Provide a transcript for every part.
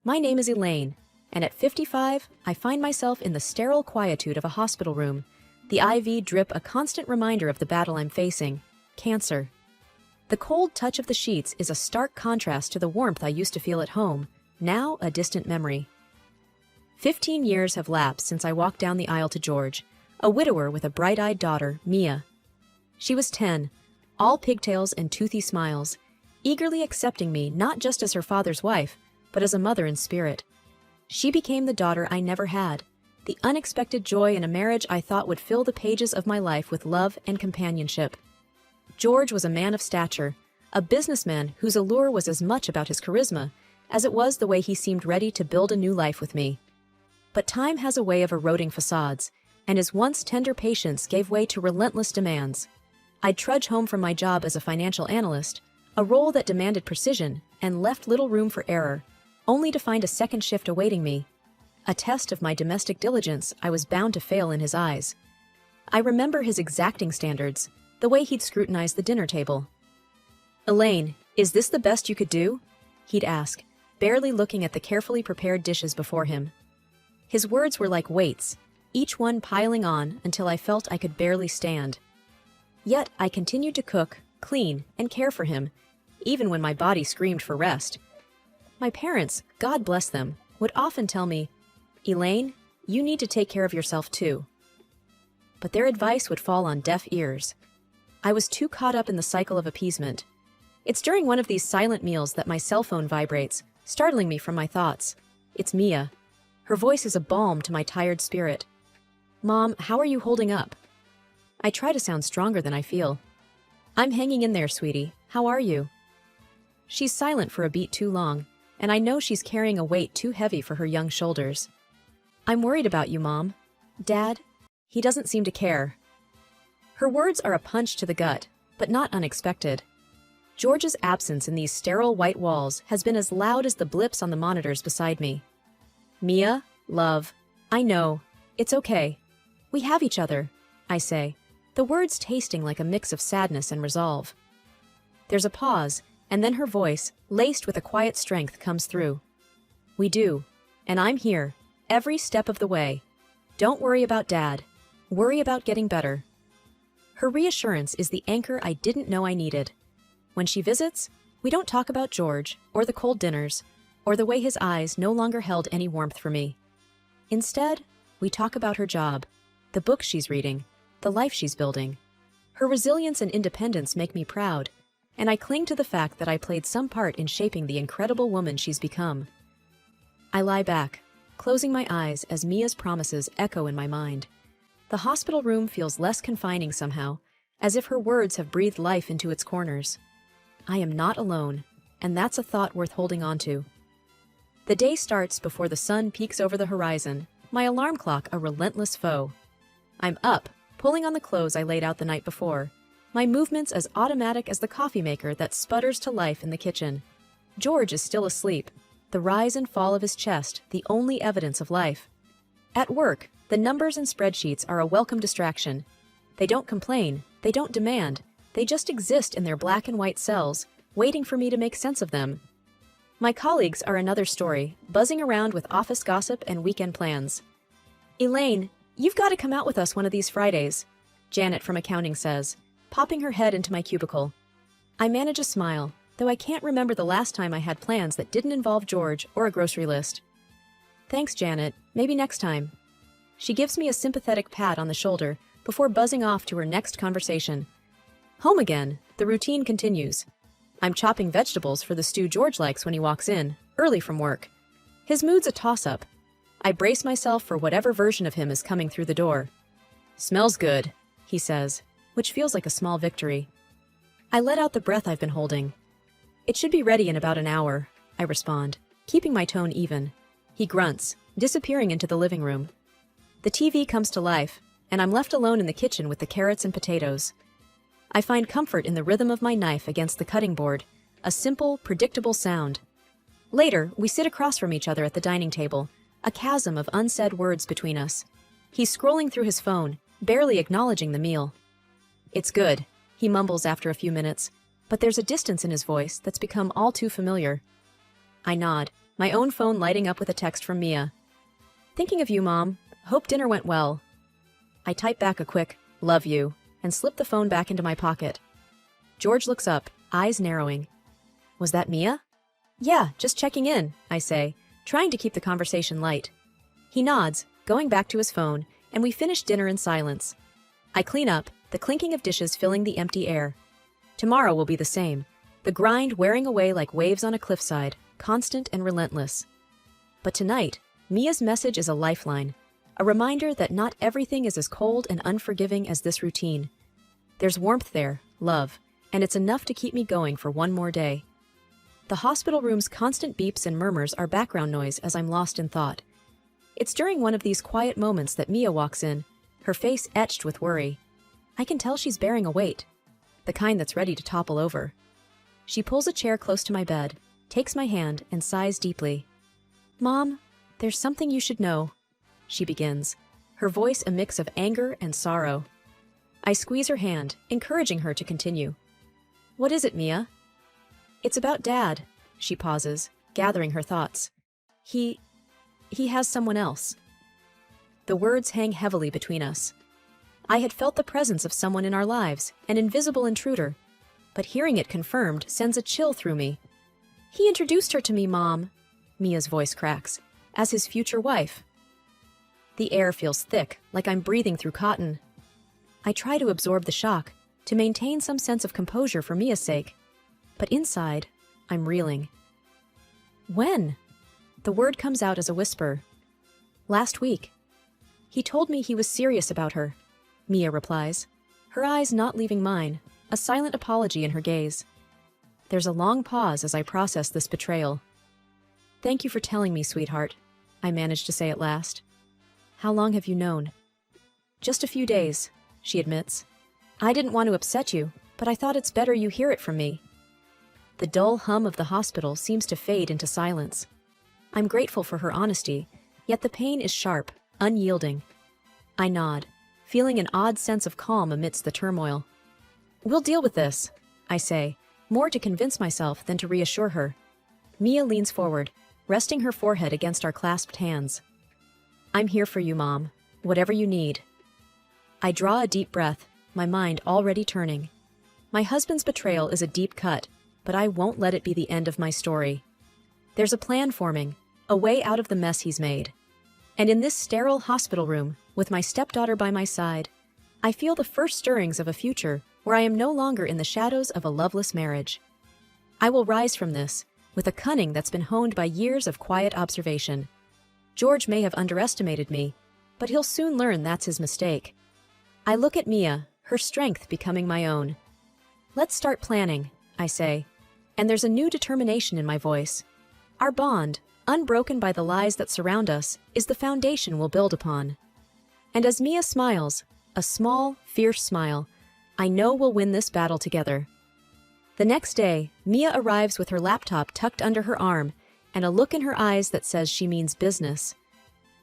My name is Elaine, and at 55, I find myself in the sterile quietude of a hospital room, the IV drip a constant reminder of the battle I'm facing, cancer. The cold touch of the sheets is a stark contrast to the warmth I used to feel at home, now a distant memory. 15 years have lapsed since I walked down the aisle to George, a widower with a bright-eyed daughter, Mia. She was 10, all pigtails and toothy smiles, eagerly accepting me not just as her father's wife, but as a mother in spirit. She became the daughter I never had, the unexpected joy in a marriage I thought would fill the pages of my life with love and companionship. George was a man of stature, a businessman whose allure was as much about his charisma as it was the way he seemed ready to build a new life with me. But time has a way of eroding facades, and his once tender patience gave way to relentless demands. I'd trudge home from my job as a financial analyst, a role that demanded precision and left little room for error, only to find a second shift awaiting me. A test of my domestic diligence I was bound to fail in his eyes. I remember his exacting standards, the way he'd scrutinize the dinner table. "Elaine, is this the best you could do?" he'd ask, barely looking at the carefully prepared dishes before him. His words were like weights, each one piling on until I felt I could barely stand. Yet I continued to cook, clean, and care for him, even when my body screamed for rest. My parents, God bless them, would often tell me, "Elaine, you need to take care of yourself too." But their advice would fall on deaf ears. I was too caught up in the cycle of appeasement. It's during one of these silent meals that my cell phone vibrates, startling me from my thoughts. It's Mia. Her voice is a balm to my tired spirit. "Mom, how are you holding up?" I try to sound stronger than I feel. "I'm hanging in there, sweetie. How are you?" She's silent for a beat too long, and I know she's carrying a weight too heavy for her young shoulders. "I'm worried about you, Mom. Dad, he doesn't seem to care." Her words are a punch to the gut, but not unexpected. George's absence in these sterile white walls has been as loud as the blips on the monitors beside me. "Mia, love, I know. It's okay. We have each other," I say, the words tasting like a mix of sadness and resolve. There's a pause, and then her voice, laced with a quiet strength, comes through. "We do, and I'm here, every step of the way. Don't worry about Dad. Worry about getting better." Her reassurance is the anchor I didn't know I needed. When she visits, we don't talk about George, or the cold dinners, or the way his eyes no longer held any warmth for me. Instead, we talk about her job, the books she's reading, the life she's building. Her resilience and independence make me proud, and I cling to the fact that I played some part in shaping the incredible woman she's become. I lie back, closing my eyes as Mia's promises echo in my mind. The hospital room feels less confining somehow, as if her words have breathed life into its corners. I am not alone, and that's a thought worth holding on to. The day starts before the sun peeks over the horizon, my alarm clock a relentless foe. I'm up, pulling on the clothes I laid out the night before, my movements as automatic as the coffee maker that sputters to life in the kitchen. George is still asleep, the rise and fall of his chest the only evidence of life. At work, the numbers and spreadsheets are a welcome distraction. They don't complain, they don't demand, they just exist in their black and white cells, waiting for me to make sense of them. My colleagues are another story, buzzing around with office gossip and weekend plans. "Elaine, you've got to come out with us one of these Fridays," Janet from accounting says, popping her head into my cubicle. I manage a smile, though I can't remember the last time I had plans that didn't involve George or a grocery list. "Thanks, Janet. Maybe next time." She gives me a sympathetic pat on the shoulder before buzzing off to her next conversation. Home again, the routine continues. I'm chopping vegetables for the stew George likes when he walks in, early from work. His mood's a toss-up. I brace myself for whatever version of him is coming through the door. "Smells good," he says, which feels like a small victory. I let out the breath I've been holding. "It should be ready in about an hour," I respond, keeping my tone even. He grunts, disappearing into the living room. The TV comes to life, and I'm left alone in the kitchen with the carrots and potatoes. I find comfort in the rhythm of my knife against the cutting board, a simple, predictable sound. Later, we sit across from each other at the dining table, a chasm of unsaid words between us. He's scrolling through his phone, barely acknowledging the meal. "It's good," he mumbles after a few minutes, but there's a distance in his voice that's become all too familiar. I nod, my own phone lighting up with a text from Mia. Thinking of you, Mom. Hope dinner went well. I type back a quick, love you, and slip the phone back into my pocket. George looks up, eyes narrowing. Was that Mia? Yeah, just checking in, I say, trying to keep the conversation light. He nods, going back to his phone, and we finish dinner in silence. I clean up, the clinking of dishes filling the empty air. Tomorrow will be the same, the grind wearing away like waves on a cliffside, constant and relentless. But tonight, Mia's message is a lifeline, a reminder that not everything is as cold and unforgiving as this routine. There's warmth there, love, and it's enough to keep me going for one more day. The hospital room's constant beeps and murmurs are background noise as I'm lost in thought. It's during one of these quiet moments that Mia walks in, her face etched with worry. I can tell she's bearing a weight, the kind that's ready to topple over. She pulls a chair close to my bed, takes my hand, and sighs deeply. Mom, there's something you should know, she begins, her voice a mix of anger and sorrow. I squeeze her hand, encouraging her to continue. What is it, Mia? It's about Dad, she pauses, gathering her thoughts. He has someone else. The words hang heavily between us. I had felt the presence of someone in our lives, an invisible intruder, but hearing it confirmed sends a chill through me. He introduced her to me, Mom, Mia's voice cracks, as his future wife. The air feels thick, like I'm breathing through cotton. I try to absorb the shock, to maintain some sense of composure for Mia's sake, but inside, I'm reeling. When? The word comes out as a whisper. Last week. He told me he was serious about her, Mia replies, her eyes not leaving mine, a silent apology in her gaze. There's a long pause as I process this betrayal. Thank you for telling me, sweetheart, I manage to say at last. How long have you known? Just a few days, she admits. I didn't want to upset you, but I thought it's better you hear it from me. The dull hum of the hospital seems to fade into silence. I'm grateful for her honesty, yet the pain is sharp, unyielding. I nod, feeling an odd sense of calm amidst the turmoil. We'll deal with this, I say, more to convince myself than to reassure her. Mia leans forward, resting her forehead against our clasped hands. I'm here for you, Mom, whatever you need. I draw a deep breath, my mind already turning. My husband's betrayal is a deep cut, but I won't let it be the end of my story. There's a plan forming, a way out of the mess he's made. And in this sterile hospital room, with my stepdaughter by my side, I feel the first stirrings of a future where I am no longer in the shadows of a loveless marriage. I will rise from this, with a cunning that's been honed by years of quiet observation. George may have underestimated me, but he'll soon learn that's his mistake. I look at Mia, her strength becoming my own. Let's start planning, I say, and there's a new determination in my voice. Our bond, unbroken by the lies that surround us, is the foundation we'll build upon. And as Mia smiles, a small, fierce smile, I know we'll win this battle together. The next day, Mia arrives with her laptop tucked under her arm and a look in her eyes that says she means business.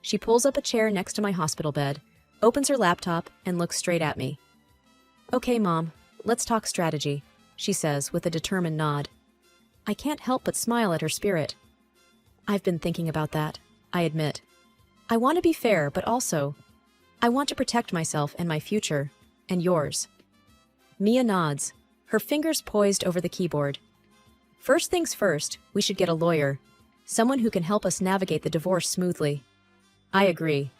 She pulls up a chair next to my hospital bed, opens her laptop, and looks straight at me. Okay, Mom, let's talk strategy, she says with a determined nod. I can't help but smile at her spirit. I've been thinking about that, I admit. I want to be fair, but also, I want to protect myself and my future, and yours. Mia nods, her fingers poised over the keyboard. First things first, we should get a lawyer, someone who can help us navigate the divorce smoothly. I agree.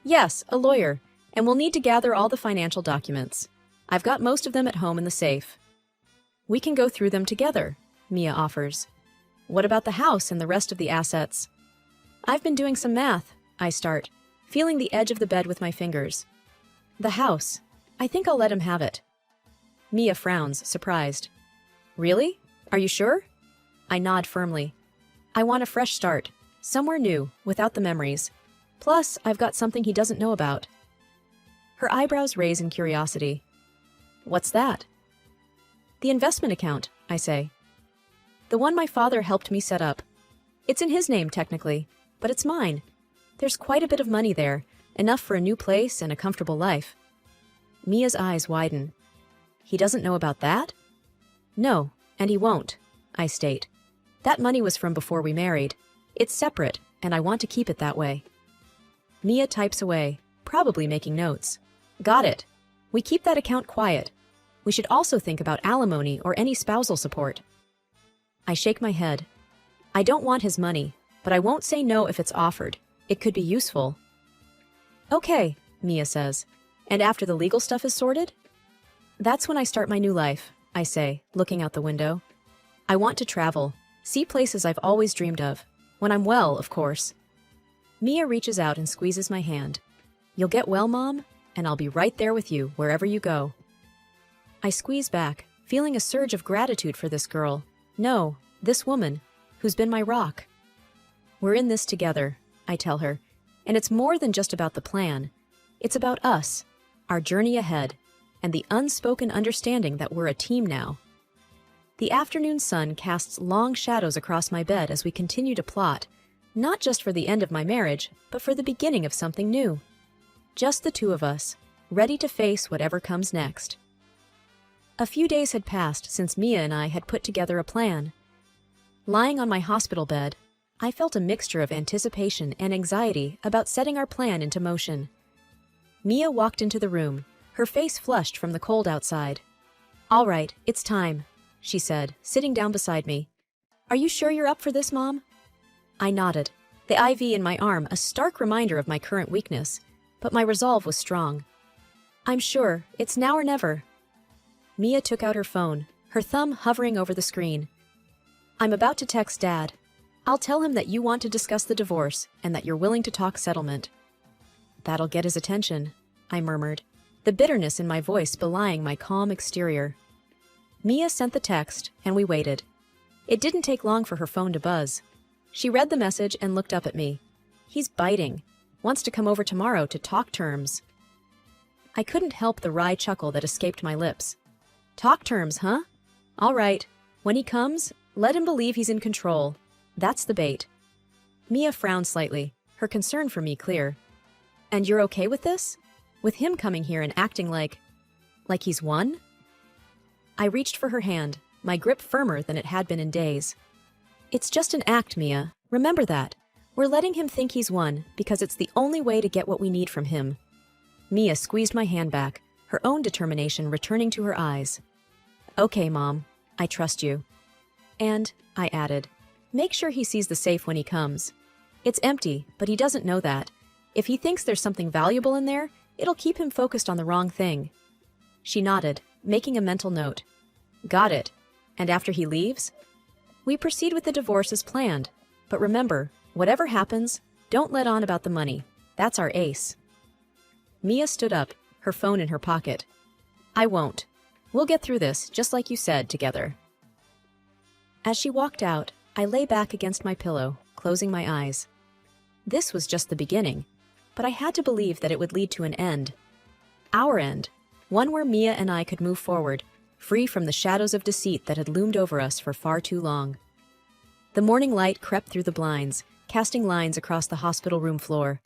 Yes, a lawyer, and we'll need to gather all the financial documents. I've got most of them at home in the safe. We can go through them together, Mia offers. What about the house and the rest of the assets? I've been doing some math, I start, feeling the edge of the bed with my fingers. The house. I think I'll let him have it. Mia frowns, surprised. Really? Are you sure? I nod firmly. I want a fresh start, somewhere new, without the memories. Plus, I've got something he doesn't know about. Her eyebrows raise in curiosity. What's that? The investment account, I say. The one my father helped me set up. It's in his name, technically, but it's mine. There's quite a bit of money there, enough for a new place and a comfortable life. Mia's eyes widen. He doesn't know about that? No, and he won't, I state. That money was from before we married. It's separate, and I want to keep it that way. Mia types away, probably making notes. Got it. We keep that account quiet. We should also think about alimony or any spousal support. I shake my head. I don't want his money, but I won't say no if it's offered. It could be useful. Okay, Mia says. And after the legal stuff is sorted? That's when I start my new life, I say, looking out the window. I want to travel, see places I've always dreamed of. When I'm well, of course. Mia reaches out and squeezes my hand. You'll get well, Mom, and I'll be right there with you wherever you go. I squeeze back, feeling a surge of gratitude for this girl. No, this woman, who's been my rock. We're in this together, I tell her, and it's more than just about the plan. It's about us, our journey ahead, and the unspoken understanding that we're a team now. The afternoon sun casts long shadows across my bed as we continue to plot, not just for the end of my marriage, but for the beginning of something new. Just the two of us, ready to face whatever comes next. A few days had passed since Mia and I had put together a plan. Lying on my hospital bed, I felt a mixture of anticipation and anxiety about setting our plan into motion. Mia walked into the room, her face flushed from the cold outside. All right, it's time, she said, sitting down beside me. Are you sure you're up for this, Mom? I nodded, the IV in my arm a stark reminder of my current weakness, but my resolve was strong. I'm sure, it's now or never. Mia took out her phone, her thumb hovering over the screen. I'm about to text Dad. I'll tell him that you want to discuss the divorce and that you're willing to talk settlement. That'll get his attention, I murmured, the bitterness in my voice belying my calm exterior. Mia sent the text, and we waited. It didn't take long for her phone to buzz. She read the message and looked up at me. He's biting. Wants to come over tomorrow to talk terms. I couldn't help the wry chuckle that escaped my lips. Talk terms, huh? All right. When he comes, let him believe he's in control. That's the bait. Mia frowned slightly, her concern for me clear. And you're okay with this? With him coming here and acting like he's won? I reached for her hand, my grip firmer than it had been in days. It's just an act, Mia. Remember that. We're letting him think he's won because it's the only way to get what we need from him. Mia squeezed my hand back, her own determination returning to her eyes. Okay, Mom. I trust you. And, I added, make sure he sees the safe when he comes. It's empty, but he doesn't know that. If he thinks there's something valuable in there, it'll keep him focused on the wrong thing. She nodded, making a mental note. Got it. And after he leaves? We proceed with the divorce as planned. But remember, whatever happens, don't let on about the money. That's our ace. Mia stood up, her phone in her pocket. I won't. We'll get through this, just like you said, together. As she walked out, I lay back against my pillow, closing my eyes. This was just the beginning, but I had to believe that it would lead to an end. Our end, one where Mia and I could move forward, free from the shadows of deceit that had loomed over us for far too long. The morning light crept through the blinds, casting lines across the hospital room floor.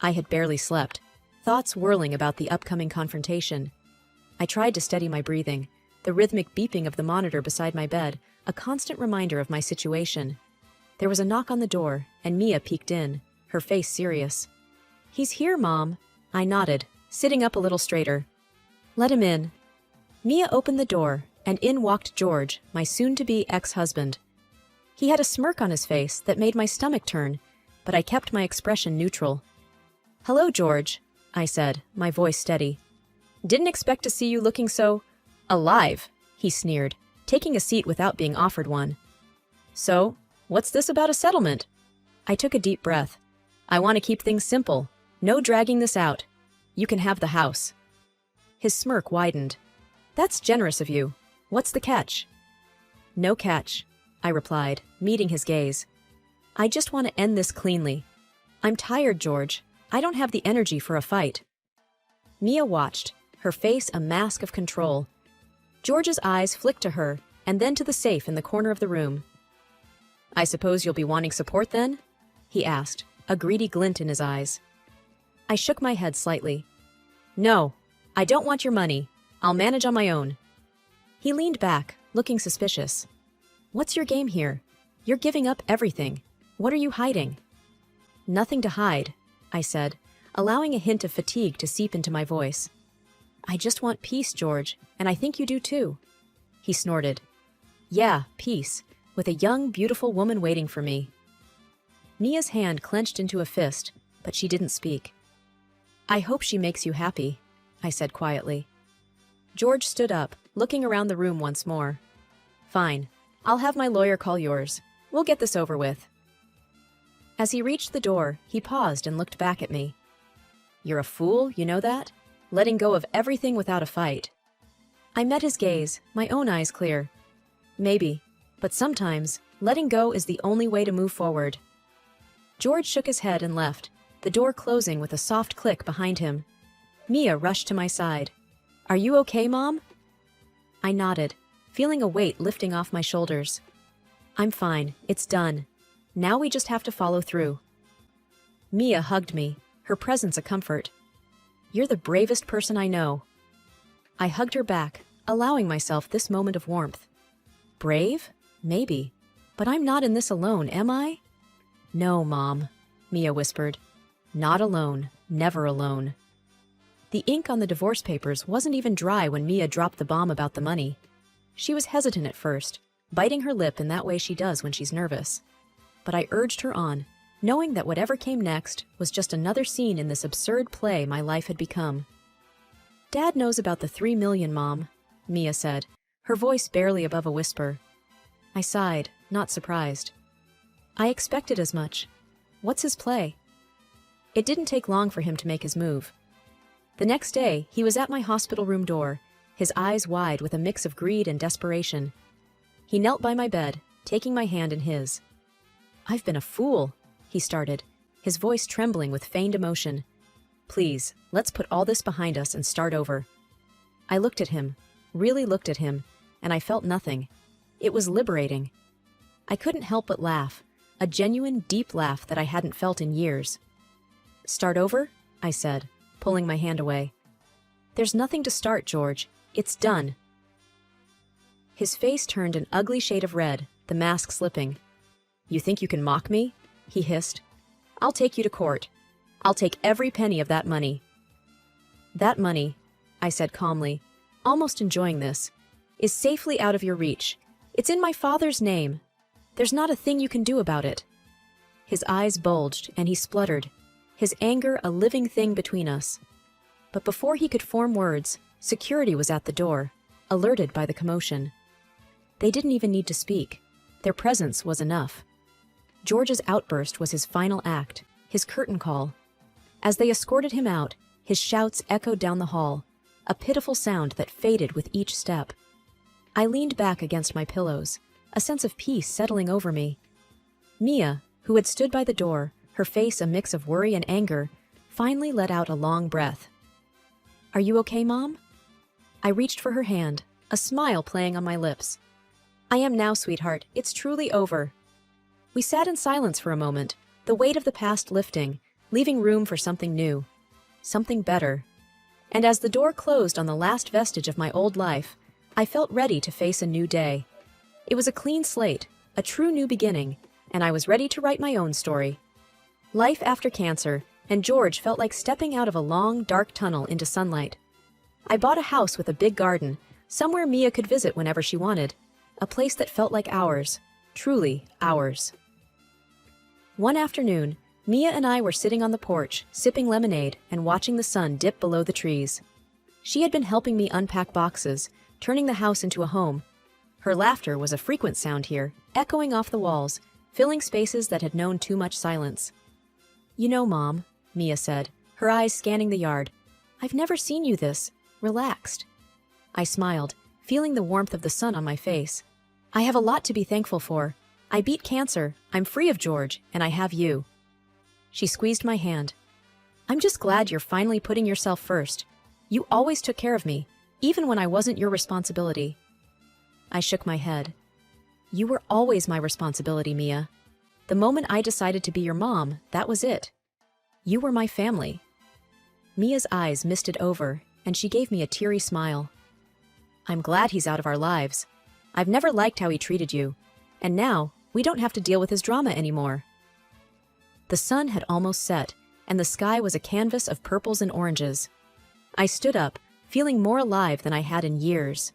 I had barely slept, thoughts whirling about the upcoming confrontation. I tried to steady my breathing, the rhythmic beeping of the monitor beside my bed, a constant reminder of my situation. There was a knock on the door, and Mia peeked in, her face serious. He's here, Mom. I nodded, sitting up a little straighter. Let him in. Mia opened the door, and in walked George, my soon-to-be ex-husband. He had a smirk on his face that made my stomach turn, but I kept my expression neutral. Hello, George, I said, my voice steady. Didn't expect to see you looking so alive, he sneered, taking a seat without being offered one. So, what's this about a settlement? I took a deep breath. I want to keep things simple. No dragging this out. You can have the house. His smirk widened. That's generous of you. What's the catch? No catch, I replied, meeting his gaze. I just want to end this cleanly. I'm tired, George. I don't have the energy for a fight. Mia watched, her face a mask of control. George's eyes flicked to her, and then to the safe in the corner of the room. I suppose you'll be wanting support then? He asked, a greedy glint in his eyes. I shook my head slightly. No, I don't want your money. I'll manage on my own. He leaned back, looking suspicious. What's your game here? You're giving up everything. What are you hiding? Nothing to hide, I said, allowing a hint of fatigue to seep into my voice. I just want peace, George, and I think you do too. He snorted. Yeah, peace, with a young, beautiful woman waiting for me. Mia's hand clenched into a fist, but she didn't speak. I hope she makes you happy, I said quietly. George stood up, looking around the room once more. Fine, I'll have my lawyer call yours. We'll get this over with. As he reached the door, he paused and looked back at me. You're a fool, you know that? Letting go of everything without a fight. I met his gaze, my own eyes clear. Maybe, but sometimes, letting go is the only way to move forward. George shook his head and left, the door closing with a soft click behind him. Mia rushed to my side. Are you okay, Mom? I nodded, feeling a weight lifting off my shoulders. I'm fine, it's done. Now we just have to follow through. Mia hugged me, her presence a comfort. You're the bravest person I know. I hugged her back, allowing myself this moment of warmth. Brave? Maybe. But I'm not in this alone, am I? No, Mom, Mia whispered. Not alone, never alone. The ink on the divorce papers wasn't even dry when Mia dropped the bomb about the money. She was hesitant at first, biting her lip in that way she does when she's nervous. But I urged her on, knowing that whatever came next was just another scene in this absurd play my life had become. Dad knows about the $3 million, Mom, Mia said, her voice barely above a whisper. I sighed, not surprised. I expected as much. What's his play? It didn't take long for him to make his move. The next day, he was at my hospital room door, his eyes wide with a mix of greed and desperation. He knelt by my bed, taking my hand in his. I've been a fool, he started, his voice trembling with feigned emotion. Please, let's put all this behind us and start over. I looked at him, really looked at him, and I felt nothing. It was liberating. I couldn't help but laugh, a genuine, deep laugh that I hadn't felt in years. Start over? I said, pulling my hand away. There's nothing to start, George. It's done. His face turned an ugly shade of red, the mask slipping. You think you can mock me? He hissed. I'll take you to court. I'll take every penny of that money. That money, I said calmly, almost enjoying this, is safely out of your reach. It's in my father's name. There's not a thing you can do about it. His eyes bulged and he spluttered, his anger a living thing between us. But before he could form words, security was at the door, alerted by the commotion. They didn't even need to speak. Their presence was enough. George's outburst was his final act, his curtain call. As they escorted him out, his shouts echoed down the hall, a pitiful sound that faded with each step. I leaned back against my pillows, a sense of peace settling over me. Mia, who had stood by the door, her face a mix of worry and anger, finally let out a long breath. Are you okay, Mom? I reached for her hand, a smile playing on my lips. I am now, sweetheart. It's truly over. We sat in silence for a moment, the weight of the past lifting, leaving room for something new, something better. And as the door closed on the last vestige of my old life, I felt ready to face a new day. It was a clean slate, a true new beginning, and I was ready to write my own story. Life after cancer, and George felt like stepping out of a long, dark tunnel into sunlight. I bought a house with a big garden, somewhere Mia could visit whenever she wanted, a place that felt like ours, truly ours. One afternoon, Mia and I were sitting on the porch, sipping lemonade and watching the sun dip below the trees. She had been helping me unpack boxes, turning the house into a home. Her laughter was a frequent sound here, echoing off the walls, filling spaces that had known too much silence. You know, Mom, Mia said, her eyes scanning the yard, I've never seen you this relaxed. I smiled, feeling the warmth of the sun on my face. I have a lot to be thankful for. I beat cancer, I'm free of George, and I have you. She squeezed my hand. I'm just glad you're finally putting yourself first. You always took care of me, even when I wasn't your responsibility. I shook my head. You were always my responsibility, Mia. The moment I decided to be your mom, that was it. You were my family. Mia's eyes misted over, and she gave me a teary smile. I'm glad he's out of our lives. I've never liked how he treated you. And now, we don't have to deal with his drama anymore. The sun had almost set, and the sky was a canvas of purples and oranges. I stood up, feeling more alive than I had in years.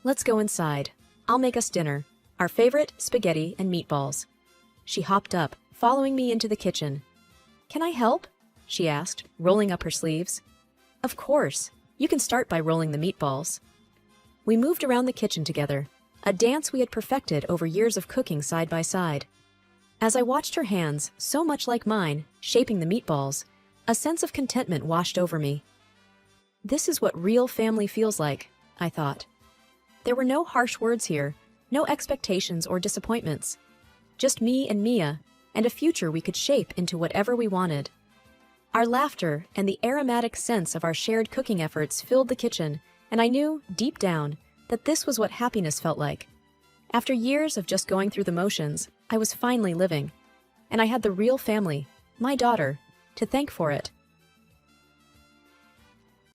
"Let's go inside. I'll make us dinner. Our favorite spaghetti and meatballs." She hopped up, following me into the kitchen. "Can I help?" she asked, rolling up her sleeves. "Of course. You can start by rolling the meatballs." We moved around the kitchen together, a dance we had perfected over years of cooking side by side. As I watched her hands, so much like mine, shaping the meatballs, a sense of contentment washed over me. This is what real family feels like, I thought. There were no harsh words here, no expectations or disappointments. Just me and Mia, and a future we could shape into whatever we wanted. Our laughter and the aromatic sense of our shared cooking efforts filled the kitchen, and I knew, deep down, that this was what happiness felt like. After years of just going through the motions, I was finally living. And I had the real family, my daughter, to thank for it.